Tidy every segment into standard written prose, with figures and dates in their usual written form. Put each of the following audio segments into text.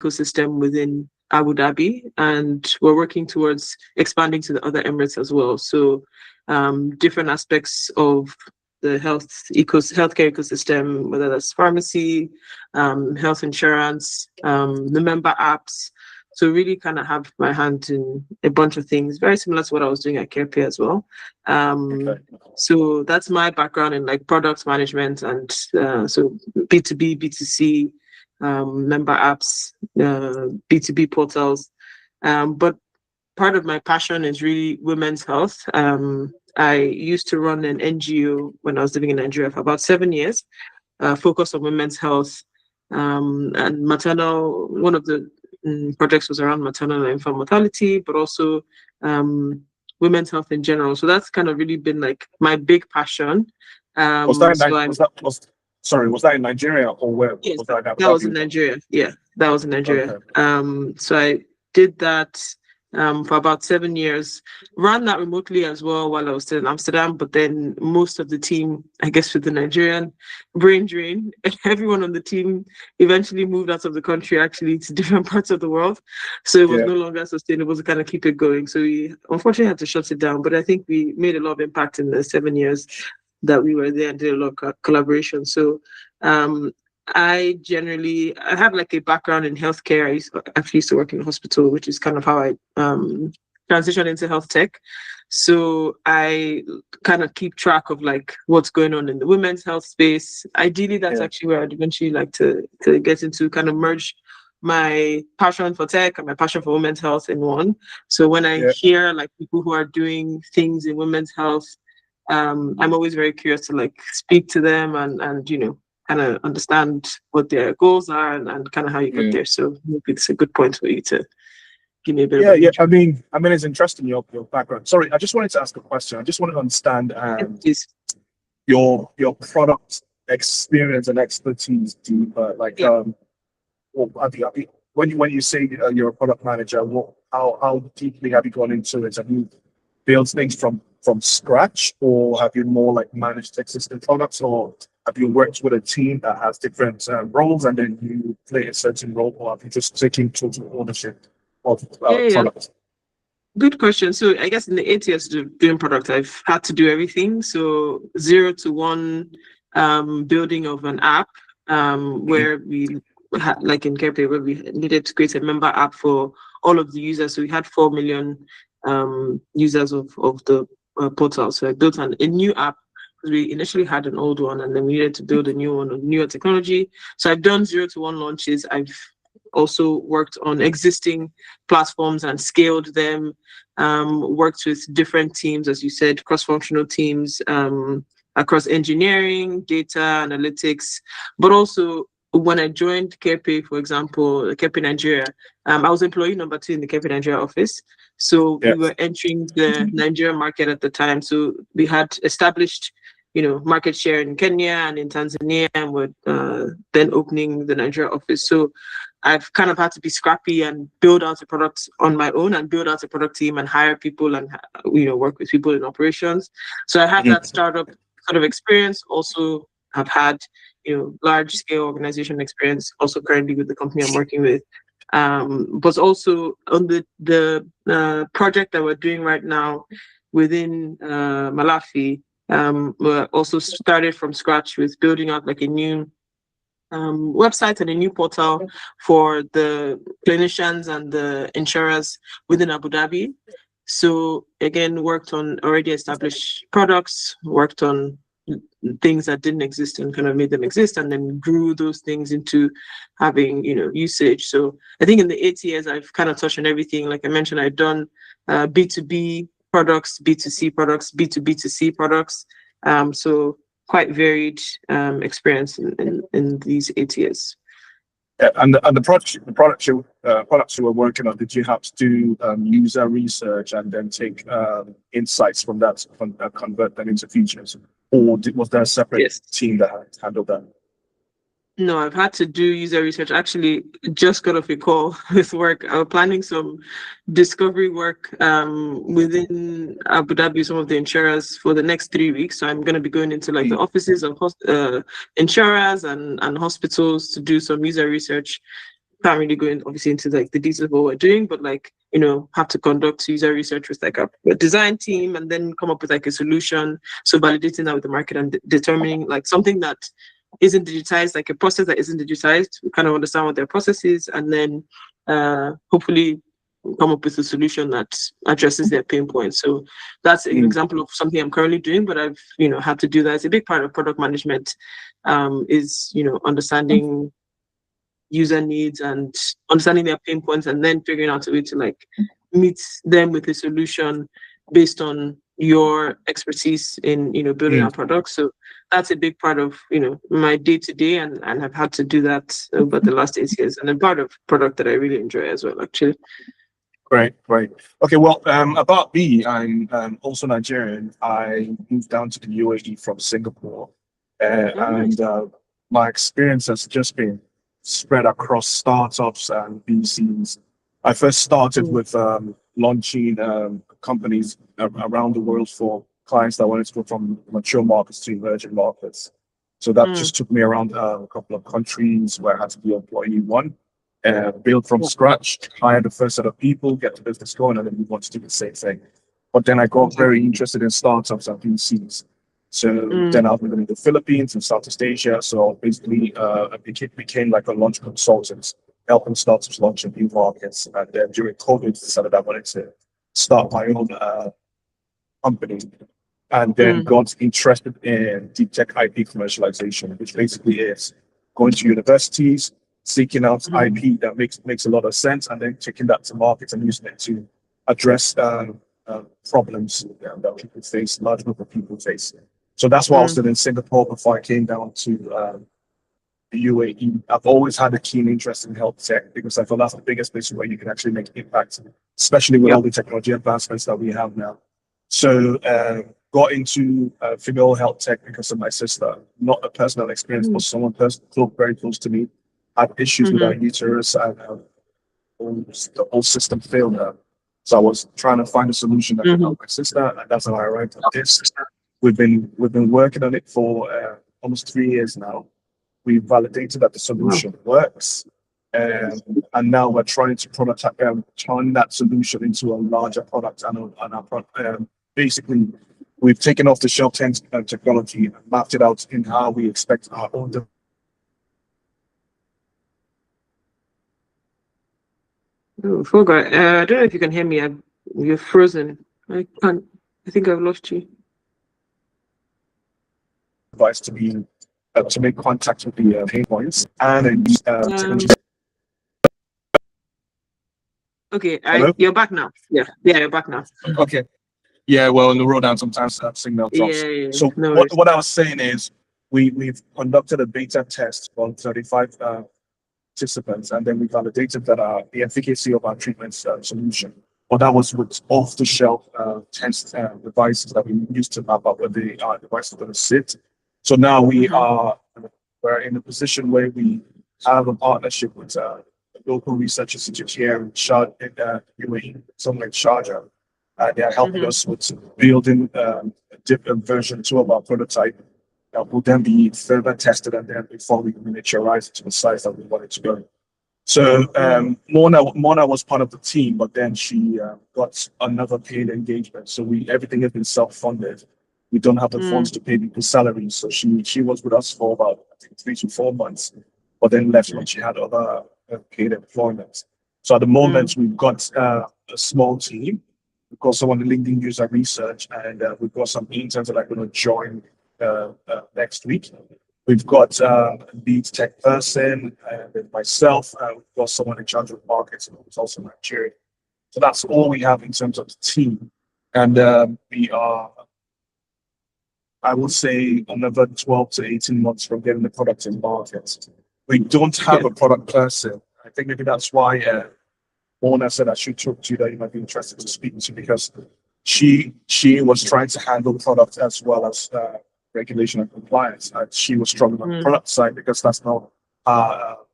ecosystem within Abu Dhabi, and we're working towards expanding to the other Emirates as well. So different aspects of the healthcare ecosystem, whether that's pharmacy, health insurance, the member apps. So really kind of have my hand in a bunch of things, very similar to what I was doing at CarePay as well. Okay. So that's my background in like product management and so B2B, B2C, member apps, B2B portals. But part of my passion is really women's health. I used to run an NGO when I was living in Nigeria for about 7 years, focused on women's health and maternal. One of the projects was around maternal and infant mortality, but also women's health in general. So that's kind of really been like my big passion. Was that in Nigeria or where? Yes, was that was in Nigeria. Yeah, that was in Nigeria. Okay. So I did that for about 7 years, ran that remotely as well while I was still in Amsterdam, but then most of the team, I guess with the Nigerian brain drain, everyone on the team eventually moved out of the country actually to different parts of the world. So it was no longer sustainable to kind of keep it going. So we unfortunately had to shut it down, but I think we made a lot of impact in the 7 years that we were there and did a lot of collaboration. So I have like a background in healthcare. I actually used to work in a hospital, which is kind of how I transitioned into health tech. So I kind of keep track of like what's going on in the women's health space. Ideally, that's actually where I'd eventually like to get into, kind of merge my passion for tech and my passion for women's health in one. So when I hear like people who are doing things in women's health, I'm always very curious to like speak to them and kind of understand what their goals are and kind of how you get there. So maybe it's a good point for you to give me a bit of I mean it's interesting your background. Sorry, I just wanted to ask a question. I just wanted to understand your product experience and expertise deeper. Like when you say you're a product manager, how deeply have you gone into it? Have you built things from scratch, or have you more like managed existing products, or have you worked with a team that has different roles and then you play a certain role, or have you just taken total ownership of products? Good question. So I guess in the 8 years of doing product, I've had to do everything. So 0 to 1 building of an app where we had, like in CarePay, where we needed to create a member app for all of the users. So we had 4 million users of the portal. So I built a new app because we initially had an old one and then we needed to build a new one on newer technology. So I've done 0 to 1 launches. I've also worked on existing platforms and scaled them, worked with different teams, as you said, cross-functional teams across engineering, data, analytics, but also when I joined CarePay, for example, CarePay Nigeria, I was employee number 2 in the CarePay Nigeria office. So we were entering the Nigerian market at the time. So we had established, market share in Kenya and in Tanzania, and were then opening the Nigeria office. So I've kind of had to be scrappy and build out a product on my own and build out a product team and hire people and, work with people in operations. So I have that startup sort of experience. Also have had, large scale organization experience, also currently with the company I'm working with. But also on the project that we're doing right now within Malafi, we're also started from scratch with building out like a new website and a new portal for the clinicians and the insurers within Abu Dhabi. So again, worked on already established products, worked on things that didn't exist and kind of made them exist, and then grew those things into having, usage. So I think in the 8 years, I've kind of touched on everything. Like I mentioned, I've done B2B products, B2C products, B2B2C products. So quite varied experience in these 8 years. And the products you were working on, did you have to do user research and then take insights from that and convert them into features, or was there a separate team that handled that? No, I've had to do user research. Actually, just got off a call with work. I was planning some discovery work within Abu Dhabi, some of the insurers for the next 3 weeks. So I'm going to be going into like the offices of insurers and hospitals to do some user research can't really go in obviously into like the details of what we're doing, but like, have to conduct user research with like a design team and then come up with like a solution. So validating that with the market and determining like something that isn't digitized, like a process that isn't digitized, we kind of understand what their process is, and then hopefully come up with a solution that addresses their pain points. So that's an example of something I'm currently doing, but I've had to do that. It's a big part of product management, is understanding user needs and understanding their pain points, and then figuring out a way to like meet them with a solution based on your expertise in building our products. So that's a big part of my day to day, and I've had to do that over the last 8 years, and a part of product that I really enjoy as well, actually. Great. Okay, well, about me, I'm also Nigerian. I moved down to the UAE from Singapore, and my experience has just been spread across startups and VCs. I first started with launching companies around the world for clients that wanted to go from mature markets to emerging markets. So that just took me around a couple of countries where I had to be employee one, build from scratch, hire the first set of people, get the business going, and then move on to do the same thing. But then I got very interested in startups and VCs. So then I've been in the Philippines and Southeast Asia. So basically, I became like a launch consultant, helping startups launch in new markets. And then during COVID, decided I wanted to start my own company, and then got interested in deep tech IP commercialization, which basically is going to universities, seeking out IP that makes a lot of sense, and then taking that to market and using it to address problems that people face, large group of people face. So that's why I was still in Singapore before I came down to the UAE. I've always had a keen interest in health tech because I feel that's the biggest place where you can actually make impact, especially with all the technology advancements that we have now. So got into female health tech because of my sister, not a personal experience, but someone very close to me had issues with our uterus, and the whole system failed her. So I was trying to find a solution that could help my sister, and that's how I arrived at this. We've been working on it for almost 3 years now. We validated that the solution works, and now we're trying to turn that solution into a larger product. And our product, basically, we've taken off the shelf technology and mapped it out in how we expect our own. Foga, I don't know if you can hear me. You're frozen. I can't. I think I've lost you. Device to make contact with the pain points and technology. Okay, you're back now. Yeah, you're back now. Okay. Yeah, well, in the road down sometimes that signal drops. Yeah. So No what I was saying is we've conducted a beta test on 35 participants, and then we validated that the efficacy of our treatment solution. But that was with off-the-shelf test devices that we used to map out where the device is going to sit. So now we're in a position where we have a partnership with a local research institute here in UAE, somewhere in Sharjah. They are helping us with building a different version 2 of our prototype that will then be further tested, and then before we miniaturize it to the size that we want it to go. So Mona was part of the team, but then she got another paid engagement. So everything has been self-funded. We don't have the funds to pay people's salaries. So she was with us for about, I think, 3 to 4 months, but then left when she had other paid employment. So at the moment, we've got a small team. We've got someone leading user research, and we've got some interns that are going to join next week. We've got a lead tech person, and myself. We've got someone in charge of marketing who's also Nigerian. So that's all we have in terms of the team. And we are, I would say, another 12 to 18 months from getting the product in market. We don't have a product person. I think maybe that's why Mona said I should talk to you, that you might be interested to speak to, because she was trying to handle product as well as regulation and compliance. And she was struggling on the product side because that's not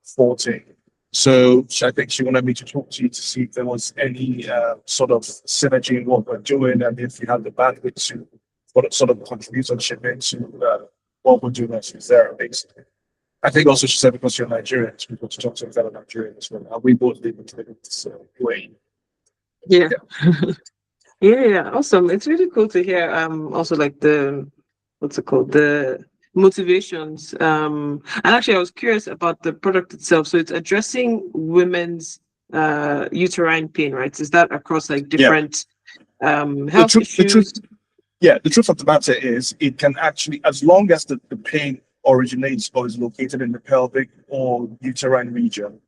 forte. So I think she wanted me to talk to you to see if there was any sort of synergy in what we're doing, and if you had the bandwidth to sort of contribute and chip into what we're doing as Zera, basically. I think also she said because you're Nigerian, we got to talk to a fellow Nigerian as well. And we both live in this way. Yeah. Yeah, awesome. It's really cool to hear also like the what's it called? The motivations. And actually I was curious about the product itself. So it's addressing women's uterine pain, right? Is that across like different health The truth, issues? the truth of the matter is it can actually, as long as the pain originates or is located in the pelvic or uterine region,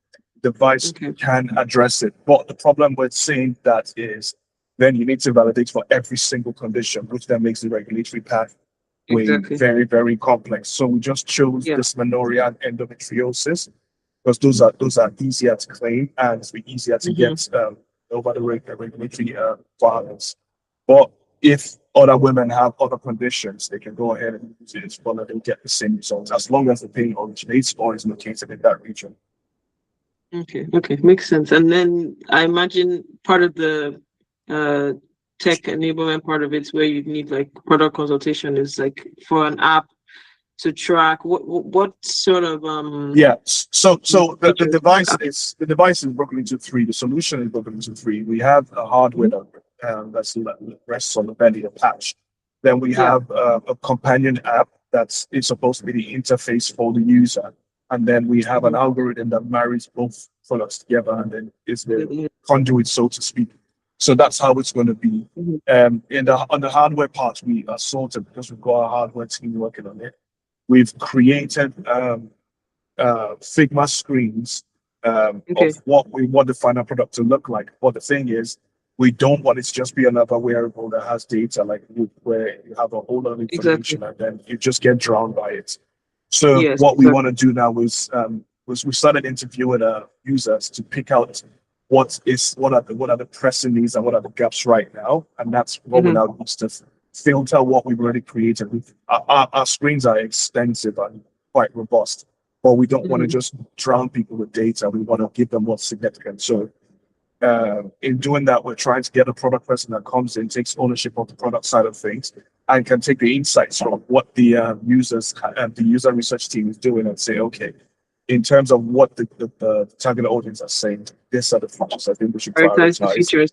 the device Okay. can address it. But the problem with saying that is then you need to validate for every single condition, which then makes the regulatory pathway Exactly. very, very complex. So we just chose Yeah. dysmenorrhea and endometriosis because those are easier to claim and it's easier to get over the regulatory requirements. But if other women have other conditions, they can go ahead and use it, but they'll get the same results as long as the pain originates or is located in that region. Okay, makes sense. And then I imagine part of the uh tech enablement part of it's where you need like product consultation is like for an app to track what sort of The device features- is broken into three. The solution is broken into three. We have a hardware that rests on the belly, a patch. Then we have a companion app is supposed to be the interface for the user, and then we have an algorithm that marries both products together, and then is the conduit, so to speak. So that's how it's going to be. On the hardware part, we are sorted because we've got our hardware team working on it. We've created Figma screens of what we want the final product to look like. But the thing is, we don't want it to just be another wearable that has data where you have a whole lot of information and then you just get drowned by it. So what we want to do now was we started interviewing users to pick out what are the pressing needs and what are the gaps right now, and that's what we now use to filter what we've already created. Our screens are extensive and quite robust, but we don't want to just drown people with data. We want to give them what's significant. So in doing that, we're trying to get a product person that comes in, takes ownership of the product side of things, and can take the insights from what the user research team is doing and say, okay, in terms of what the target audience are saying, these are the features I think we should prioritize. The features,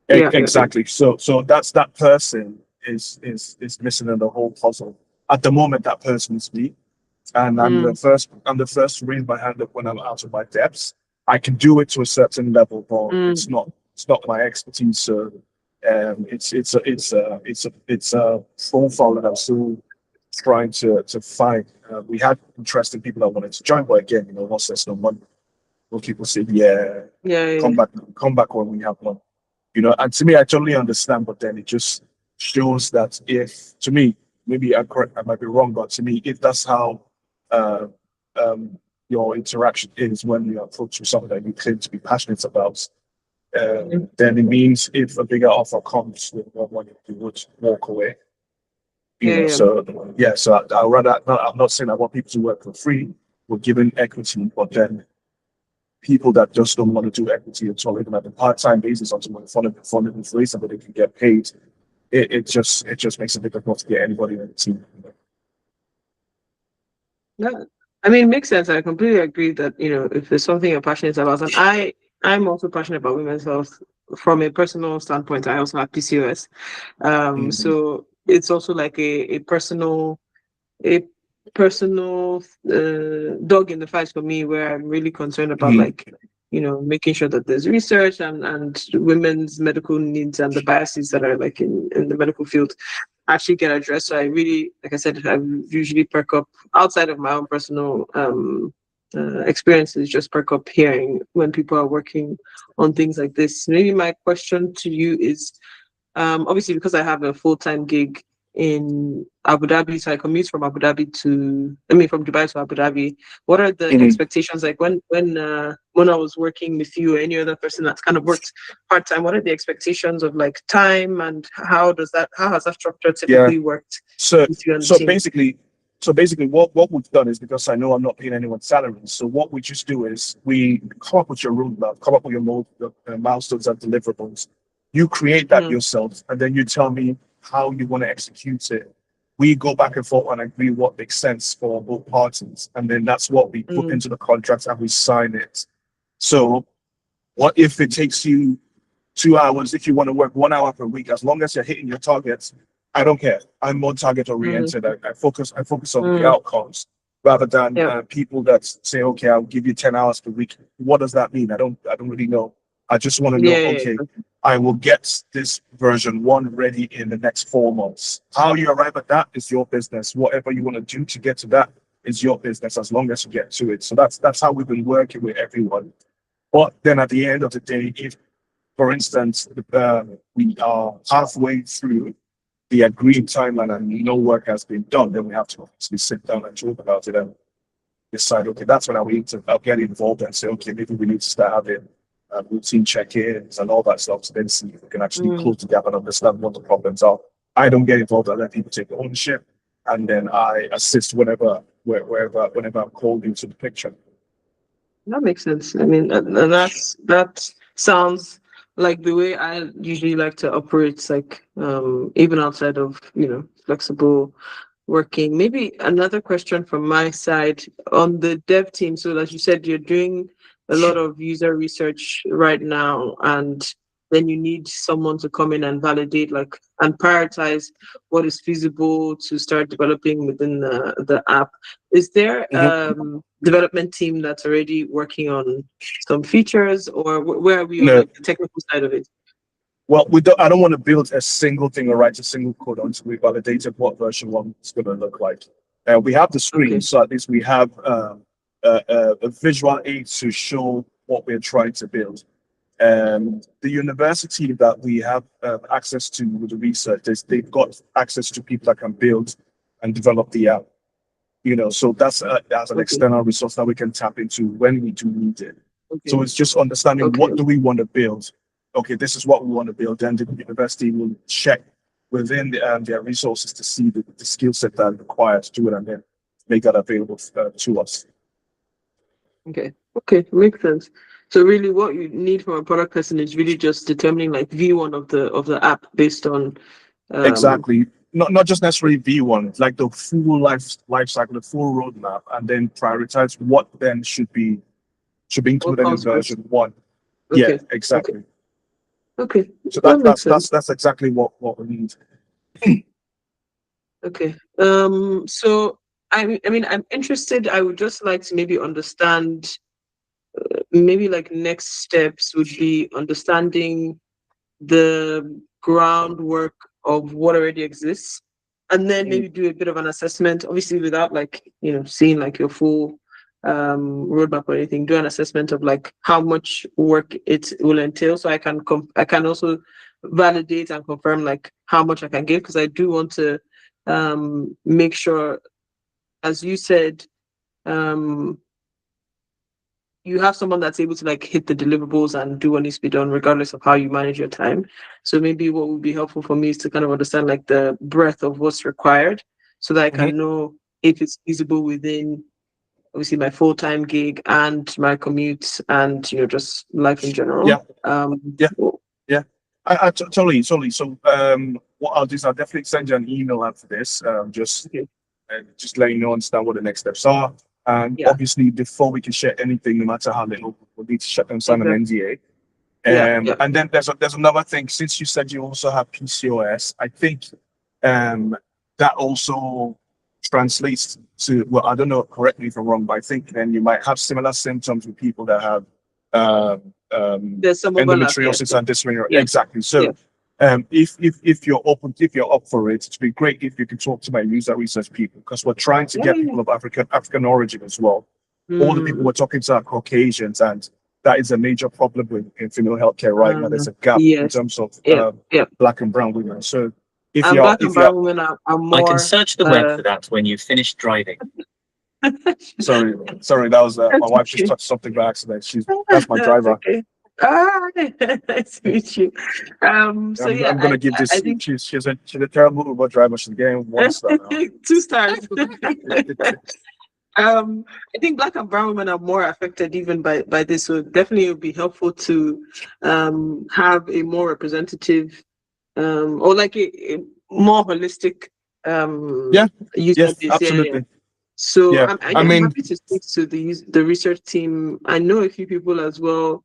Exactly. So that's that person is missing in the whole puzzle. At the moment, that person is me, and I'm the first to raise my hand up when I'm out of my depths. I can do it to a certain level, but it's not my expertise. So it's a profile that I'm still trying to find. We had interesting people that wanted to join, but again, once there's no money, well, people say, come back when we have money. And to me, I totally understand, but then it just shows that to me, maybe I'm correct, I might be wrong, but to me, if that's how your interaction is when you approach something that you claim to be passionate about, then it means if a bigger offer comes with more money, you would walk away. So I'd rather I'm not saying I want people to work for free. We're giving equity, but then people that just don't want to do equity at all, even at a part-time basis, on someone funded in free, somebody can get paid. It just makes it difficult to get anybody in the team. Yeah, I mean, it makes sense. I completely agree that if there's something you're passionate about, and I'm also passionate about women's health from a personal standpoint. I also have PCOS, so it's also like a personal dog in the fight for me, where I'm really concerned about making sure that there's research and women's medical needs and the biases that are like in the medical field actually get addressed. So I really, like I said, I usually perk up outside of my own personal experiences, just perk up hearing when people are working on things like this. Maybe my question to you is, obviously because I have a full-time gig in Abu Dhabi, so I commute from from Dubai to Abu Dhabi. What are the expectations? Like when I was working with you or any other person that's kind of worked part-time, what are the expectations of like time, and how has that structure typically worked? So basically what we've done is, because I know I'm not paying anyone's salary, so what we just do is we come up with your roadmap, come up with your milestones and deliverables. You create that yourself, and then you tell me how you want to execute it. we go back and forth and agree what makes sense for both parties. And then that's what we put into the contract and we sign it. So what if it takes you 2 hours, if you want to work 1 hour per week, as long as you're hitting your targets, I don't care. I'm more target oriented. I focus on the outcomes rather than people that say, okay, I'll give you 10 hours per week. What does that mean? I don't really know. I just want to know, okay, I will get this version 1 ready in the next 4 months. How you arrive at that is your business. Whatever you want to do to get to that is your business, as long as you get to it. So that's how we've been working with everyone. But then at the end of the day, if, for instance, we are halfway through the agreed timeline and no work has been done, then we have to obviously sit down and talk about it and decide, okay, that's when I'll get involved and say, okay, maybe we need to start having routine check-ins and all that stuff, to then see if we can actually close the gap and understand what the problems are. I don't get involved. I let people take ownership, and then I assist whenever I'm called into the picture. That makes sense. I mean, that sounds like the way I usually like to operate, like even outside of, flexible working. Maybe another question from my side on the dev team. So as you said, you're doing a lot of user research right now, and then you need someone to come in and validate, like, and prioritize what is feasible to start developing within the app. Is there development team that's already working on some features, or where are we on like, the technical side of it? Well, I don't want to build a single thing or write a single code until we validated what version 1 is going to look like. We have the screen, so at least we have a visual aid to show what we're trying to build. The university that we have access to with the research, they've got access to people that can build and develop the app. So that's an external resource that we can tap into when we do need it. So it's just understanding what do we want to build. Okay, this is what we want to build, and the university will check within their resources to see the skill set that is required to do it, and then make that available to us. Okay, makes sense. So really, what you need from a product person is really just determining like V1 of the app based on exactly, not just necessarily V1, like the full life cycle, the full roadmap, and then prioritize what then should be included in version 1. Yeah, exactly. Okay. So that's exactly what we need. Okay. So I mean, I'm interested. I would just like to maybe understand. Maybe like next steps would be understanding the groundwork of what already exists, and then maybe do a bit of an assessment. Obviously, without like seeing like your full roadmap or anything, do an assessment of like how much work it will entail, so I can also validate and confirm like how much I can give, because I do want to make sure, as you said, you have someone that's able to like hit the deliverables and do what needs to be done regardless of how you manage your time. So maybe what would be helpful for me is to kind of understand like the breadth of what's required, so that I can know if it's feasible within obviously my full-time gig and my commute and just life in general. I totally. So what I'll do is I'll definitely send you an email after this, just let you know, understand what the next steps are. And obviously, before we can share anything, no matter how little, we'll need to shut them, sign an NDA. And then there's another thing. Since you said you also have PCOS, I think that also translates to, well, I don't know, correct me if I'm wrong, but I think then you might have similar symptoms with people that have endometriosis and dysmenorrhea. Exactly. So if you're open, if you're up for it, it'd be great if you could talk to my user research people, because we're trying to get people of African origin as well. All the people we're talking to are Caucasians, and that is a major problem in female healthcare right now. There's a gap in terms of Black and brown women. So if Black and brown women are more, I can search the web for that when you finish driving. sorry, that was my wife just touched something by accident. That's my driver. Okay. Nice to meet you. I'm gonna give this. I think she's a terrible Uber driver. She's getting 1 star now. 2 stars. I think Black and brown women are more affected even by this, so definitely it would be helpful to have a more representative or like a more holistic Yeah. user Yes, base. Yeah, absolutely. So Yeah. I I'm mean, happy to speak to the research team. I know a few people as well.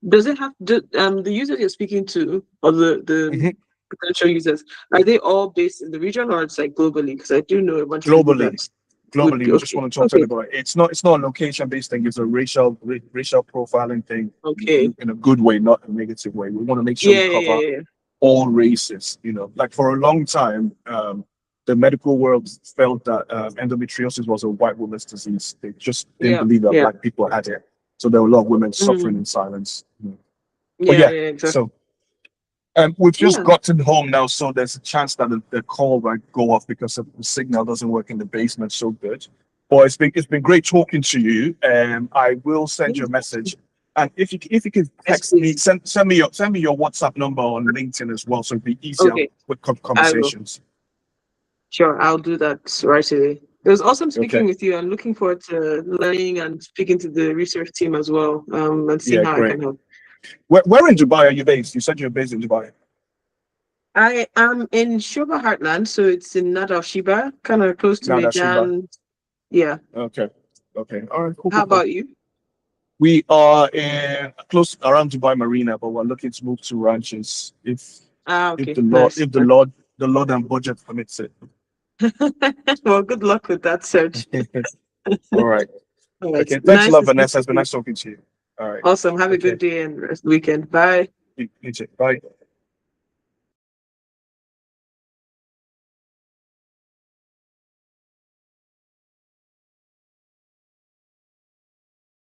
Does it have the users you're speaking to, or the mhm. potential users, are they all based in the region, or it's like globally? Because I do know a bunch of people Globally, that would be we just okay. want to talk to Okay, everybody. It's not a location based thing. It's a racial profiling thing okay. in a good way, not a negative way. We want to make sure we Yeah, yeah, cover yeah, yeah. all races. You know, like for a long time, the medical world felt that endometriosis was a white woman's disease. They just didn't Yeah, believe that yeah. black people had it. So there were a lot of women suffering Mm, in silence. But yeah, yeah, yeah, exactly. so we've just Yeah. gotten home now, so there's a chance that the call might go off because the signal doesn't work in the basement so good. But it's been great talking to you, and I will send you a Yeah. message. And if you can Yes, text me, please. send me your WhatsApp number on LinkedIn as well, so it'll be easier Okay, with I will. conversations. Sure, I'll do that right away. It was awesome speaking Okay. with you, and looking forward to learning and speaking to the research team as well, and seeing Yeah, how I great. can help. Where in Dubai are you based? You said you're based in Dubai. I am in Shoba Heartland, so it's in Nadal Shiba, kind of close to Now that's Dubai. Medan. Yeah. Okay. Okay. All right. Cool. How Cool. Cool. about you? We are in close around Dubai Marina, but we're looking to move to ranches Ah, if okay, the Lord nice. the Lord and budget permits it. Well, good luck with that search. All right. All right, Okay. Thanks a nice lot, to speak Vanessa. to It's been you. nice talking to you. All right. Awesome. Have a Okay. good day and weekend. Bye. You too. Bye.